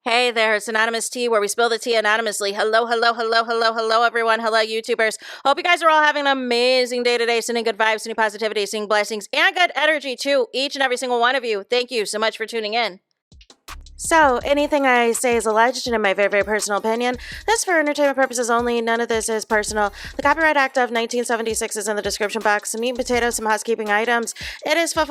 Hey there, it's Anonymous Tea, where we spill the tea anonymously. Hello, everyone. Hello, YouTubers. Hope you guys are all having an amazing day today, sending good vibes, sending positivity, sending blessings, and good energy to each and every single one of you. Thank you so much for tuning in. So, anything I say is alleged and in my very, very personal opinion. This is for entertainment purposes only. None of this is personal. The Copyright Act of 1976 is in the description box. Some meat and potatoes, some housekeeping items. It is free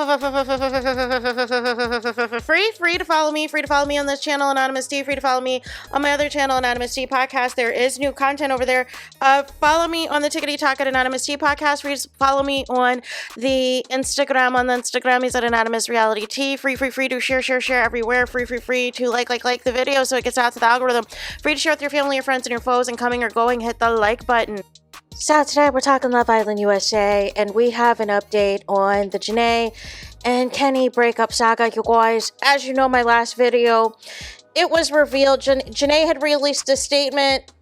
to follow me. Free to follow me on this channel, Anonymous Tea. Free to follow me on my other channel, Anonymous Tea Podcast. There is new content over there. Follow me on the Tickety Talk at Anonymous Tea Podcast. Free to follow me on the Instagram. On the Instagram is at Anonymous Reality Tea. Free to share everywhere. Free to like the video so it gets out to the algorithm. Free to share with your family, your friends, and your foes, and coming or going, hit the like button. So today we're talking Love Island USA, and we have an update on the Jana and Kenny breakup saga, you guys. As you know, my last video, it was revealed Jana had released a statement.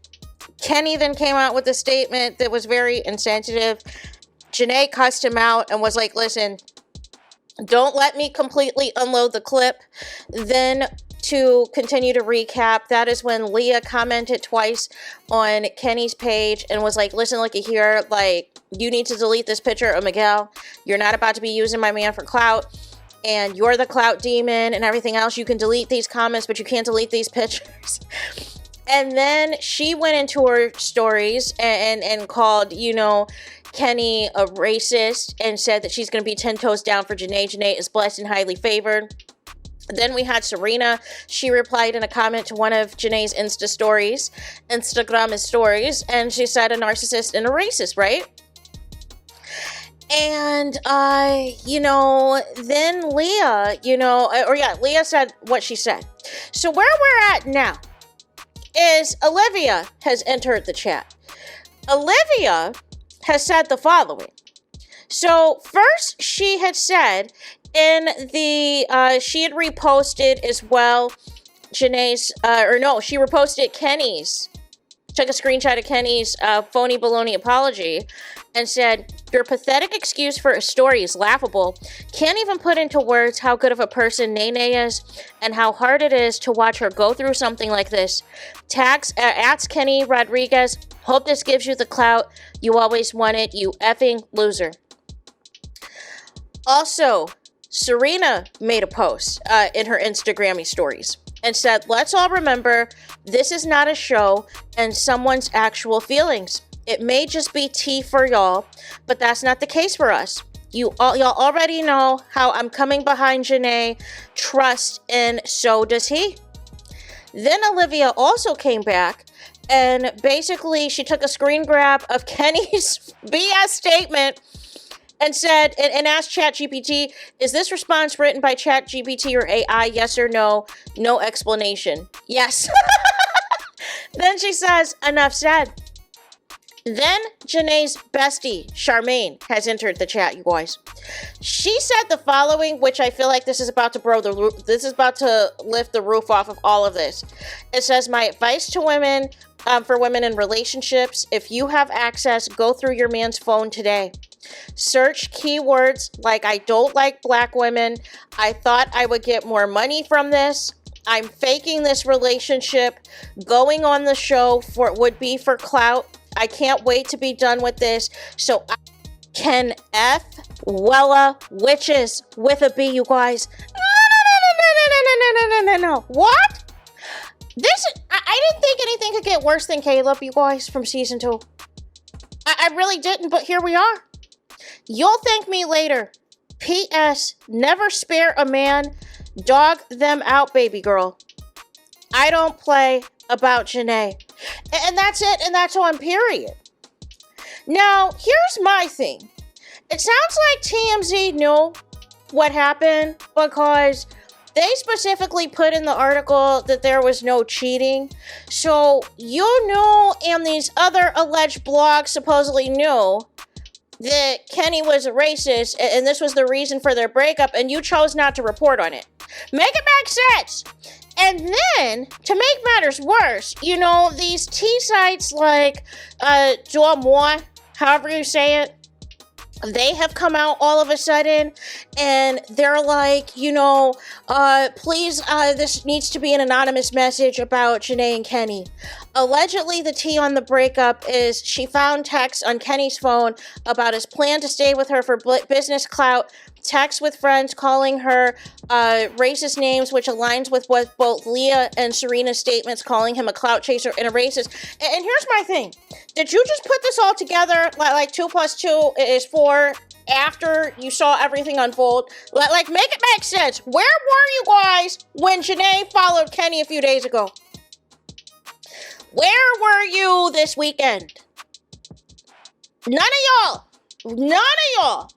Kenny then came out with a statement that was very insensitive. Jana cussed him out and was like, listen, don't let me completely unload the clip. Then to continue to recap, that is when Leah commented twice on Kenny's page and was like, listen, looky here, like, you need to delete this picture of Miguel. You're not about to be using my man for clout, and you're the clout demon and everything else. You can delete these comments, but you can't delete these pictures. And then she went into her stories and called, you know, Kenny a racist and said that she's going to be 10 toes down for Jana. Jana is blessed and highly favored. Then we had Serena. She replied in a comment to one of Janae's Instagram stories, and she said a narcissist and a racist, right? And, then Leah, Leah said what she said. So where we're at now is Olivia has entered the chat. Olivia has said the following. So first she had said she had reposted as well Janae's, she reposted Kenny's, took a screenshot of Kenny's phony baloney apology and said, your pathetic excuse for a story is laughable. Can't even put into words how good of a person Nene is and how hard it is to watch her go through something like this. Tags at Kenny Rodriguez. Hope this gives you the clout you always wanted, you effing loser. Also, Serena made a post in her Instagrammy stories and said, let's all remember this is not a show and someone's actual feelings. It may just be tea for y'all, but that's not the case for us. Y'all already know how I'm coming behind Jana. Trust, and so does he. Then Olivia also came back and basically she took a screen grab of Kenny's BS statement and said, and asked ChatGPT, is this response written by ChatGPT or AI? Yes or no? No explanation. Yes. Then she says, enough said. Then Janae's bestie, Charmaine, has entered the chat, you guys. She said the following, which I feel like this is about to this is about to lift the roof off of all of this. It says, my advice to women, for women in relationships, if you have access, go through your man's phone today. Search keywords like I don't like black women. I thought I would get more money from this. I'm faking this relationship. Going on the show would be for clout. I can't wait to be done with this so I can F Wella witches with a B, you guys. No. What? I didn't think anything could get worse than Caleb, you guys, from season 2. I really didn't, but here we are. You'll thank me later. P.S. Never spare a man. Dog them out, baby girl. I don't play about Janae. And that's it, and that's on period. Now, here's my thing. It sounds like TMZ knew what happened because they specifically put in the article that there was no cheating. So you knew, and these other alleged blogs supposedly knew that Kenny was a racist and this was the reason for their breakup, and you chose not to report on it. Make it make sense. And then, to make matters worse, these tea sites like Moi, however you say it, they have come out all of a sudden and they're like, please, this needs to be an anonymous message about Jana and Kenny. Allegedly, the tea on the breakup is she found texts on Kenny's phone about his plan to stay with her for business clout, texts with friends calling her racist names, which aligns with what both Leah and Serena's statements, calling him a clout chaser and a racist. And here's my thing. Did you just put this all together, like 2 + 2 is 4, after you saw everything unfold? Like, make it make sense. Where were you guys when Jana followed Kenny a few days ago? Where were you this weekend? None of y'all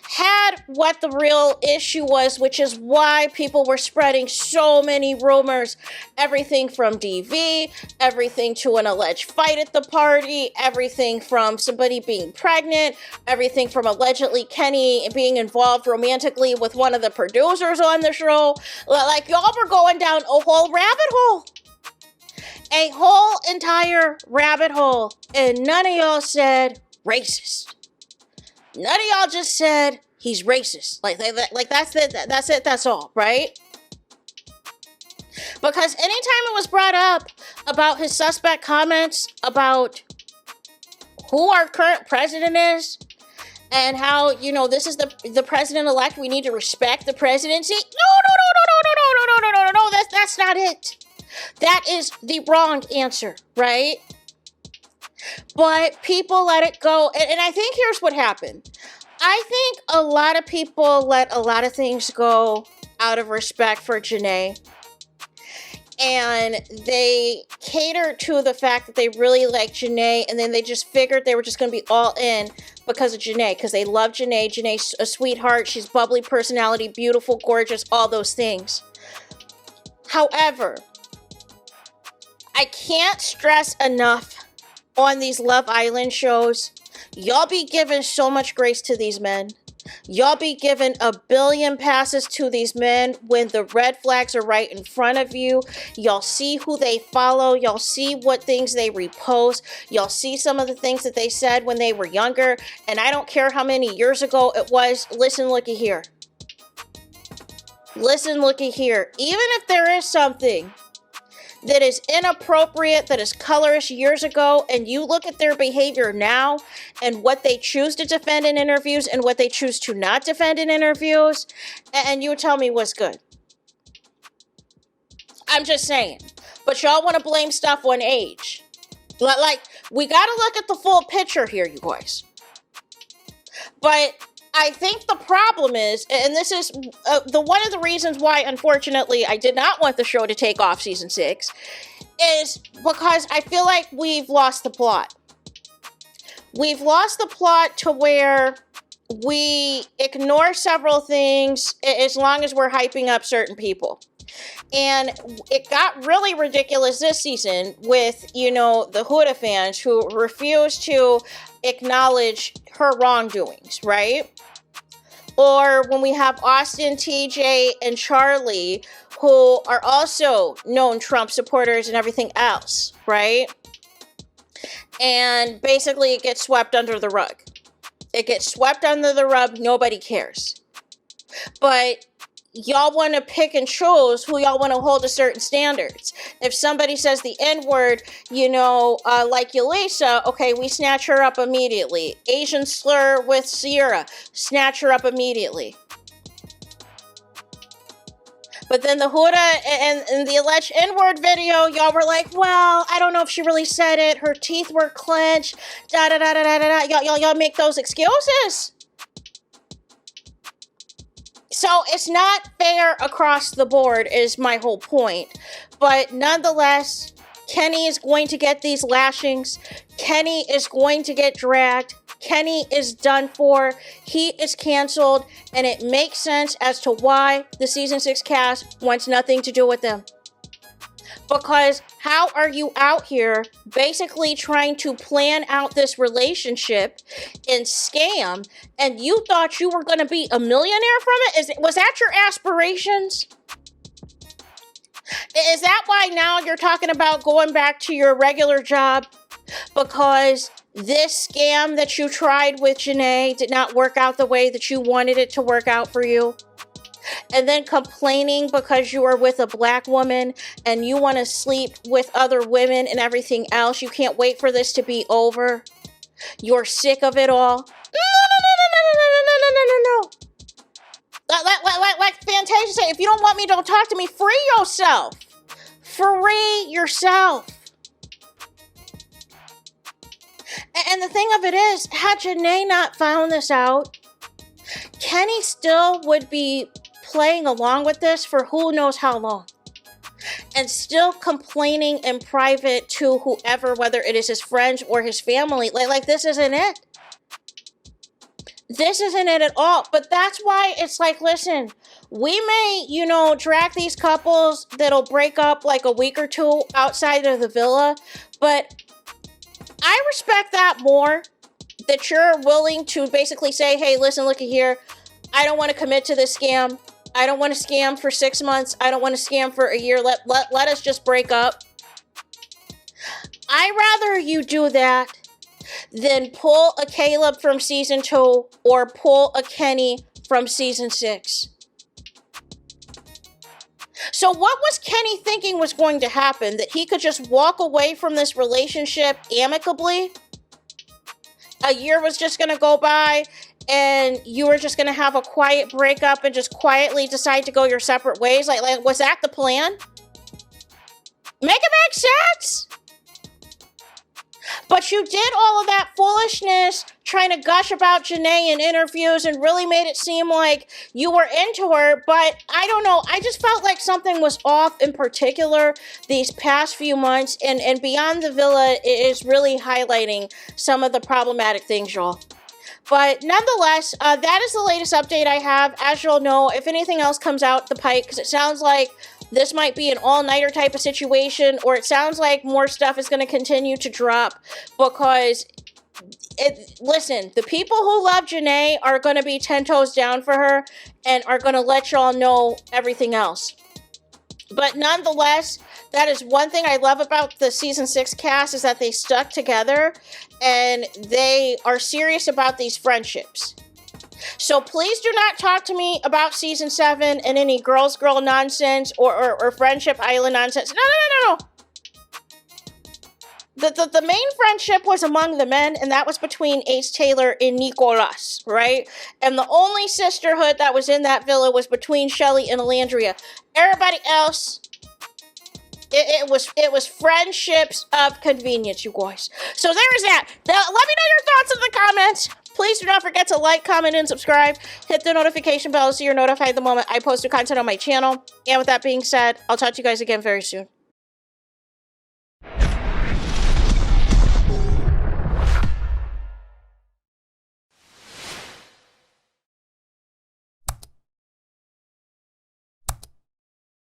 had what the real issue was, which is why people were spreading so many rumors. Everything from DV, everything to an alleged fight at the party, everything from somebody being pregnant, everything from allegedly Kenny being involved romantically with one of the producers on the show. Like, y'all were going down a whole rabbit hole. A whole entire rabbit hole. And none of y'all said racist. None of y'all just said he's racist. Like that's it. That's all, right? Because anytime it was brought up about his suspect comments about who our current president is and how, this is the president-elect, we need to respect the presidency. No. That's not it. That is the wrong answer, right? But people let it go. And I think here's what happened. I think a lot of people let a lot of things go out of respect for Jana. And they catered to the fact that they really like Jana. And then they just figured they were just going to be all in because of Jana. Because they love Jana. Jana's a sweetheart. She's bubbly personality, beautiful, gorgeous, all those things. However, I can't stress enough on these Love Island shows, y'all be giving so much grace to these men. Y'all be giving a billion passes to these men when the red flags are right in front of you. Y'all see who they follow. Y'all see what things they repost. Y'all see some of the things that they said when they were younger. And I don't care how many years ago it was. Listen, looky here. Listen, looky here. Even if there is something that is inappropriate, that is colorist years ago, and you look at their behavior now and what they choose to defend in interviews and what they choose to not defend in interviews, and you tell me what's good. I'm just saying. But y'all want to blame stuff on age. Like, we got to look at the full picture here, you guys. But I think the problem is, and this is one of the reasons why, unfortunately, I did not want the show to take off season 6, is because I feel like we've lost the plot. We've lost the plot to where we ignore several things as long as we're hyping up certain people. And it got really ridiculous this season with, the Huda fans who refused to acknowledge her wrongdoings, right? Or when we have Austin, TJ, and Charlie, who are also known Trump supporters and everything else, right? And basically it gets swept under the rug. It gets swept under the rug. Nobody cares. But y'all want to pick and choose who y'all want to hold to certain standards. If somebody says the N-word, like Yulisa, okay, we snatch her up immediately. Asian slur with Sierra, snatch her up immediately. But then the Huda and the alleged N-word video, y'all were like, well, I don't know if she really said it. Her teeth were clenched. Y'all make those excuses. So it's not fair across the board is my whole point. But nonetheless, Kenny is going to get these lashings. Kenny is going to get dragged. Kenny is done for. He is canceled. And it makes sense as to why the season 6 cast wants nothing to do with them. Because how are you out here basically trying to plan out this relationship and scam, and you thought you were going to be a millionaire from it? Was that your aspirations? Is that why now you're talking about going back to your regular job? Because this scam that you tried with Janae did not work out the way that you wanted it to work out for you, and then complaining because you are with a black woman and you want to sleep with other women and everything else. You can't wait for this to be over. You're sick of it all. No. Like Fantasia said, if you don't want me, don't talk to me. Free yourself. Free yourself. And the thing of it is, had Janae not found this out, Kenny still would be playing along with this for who knows how long, and still complaining in private to whoever, whether it is his friends or his family. Like this isn't it. This isn't it at all. But that's why it's like, listen, we may, drag these couples that'll break up like a week or two outside of the villa, but I respect that more, that you're willing to basically say, hey, listen, look at here. I don't want to commit to this scam. I don't want to scam for 6 months. I don't want to scam for a year. Let us just break up. I'd rather you do that than pull a Caleb from season 2 or pull a Kenny from season 6. So what was Kenny thinking was going to happen? That he could just walk away from this relationship amicably? A year was just going to go by and you were just going to have a quiet breakup and just quietly decide to go your separate ways? Like was that the plan? Make it make sense? But you did all of that foolishness trying to gush about Janae in interviews and really made it seem like you were into her. But I don't know. I just felt like something was off in particular these past few months. And Beyond the Villa is really highlighting some of the problematic things, y'all. But nonetheless, that is the latest update I have. As you'll know, if anything else comes out the pike, because it sounds like this might be an all-nighter type of situation, or it sounds like more stuff is going to continue to drop, because, listen, the people who love Janae are going to be 10 toes down for her and are going to let y'all know everything else. But nonetheless, that is one thing I love about the season 6 cast, is that they stuck together and they are serious about these friendships. So please do not talk to me about season 7 and any girl nonsense or friendship island nonsense. No. The main friendship was among the men, and that was between Ace Taylor and Nicolas, right? And the only sisterhood that was in that villa was between Shelly and Alandria. Everybody else, it was friendships of convenience, you guys. So there is that. Now, let me know your thoughts in the comments. Please do not forget to like, comment, and subscribe. Hit the notification bell so you're notified the moment I post new content on my channel. And with that being said, I'll talk to you guys again very soon.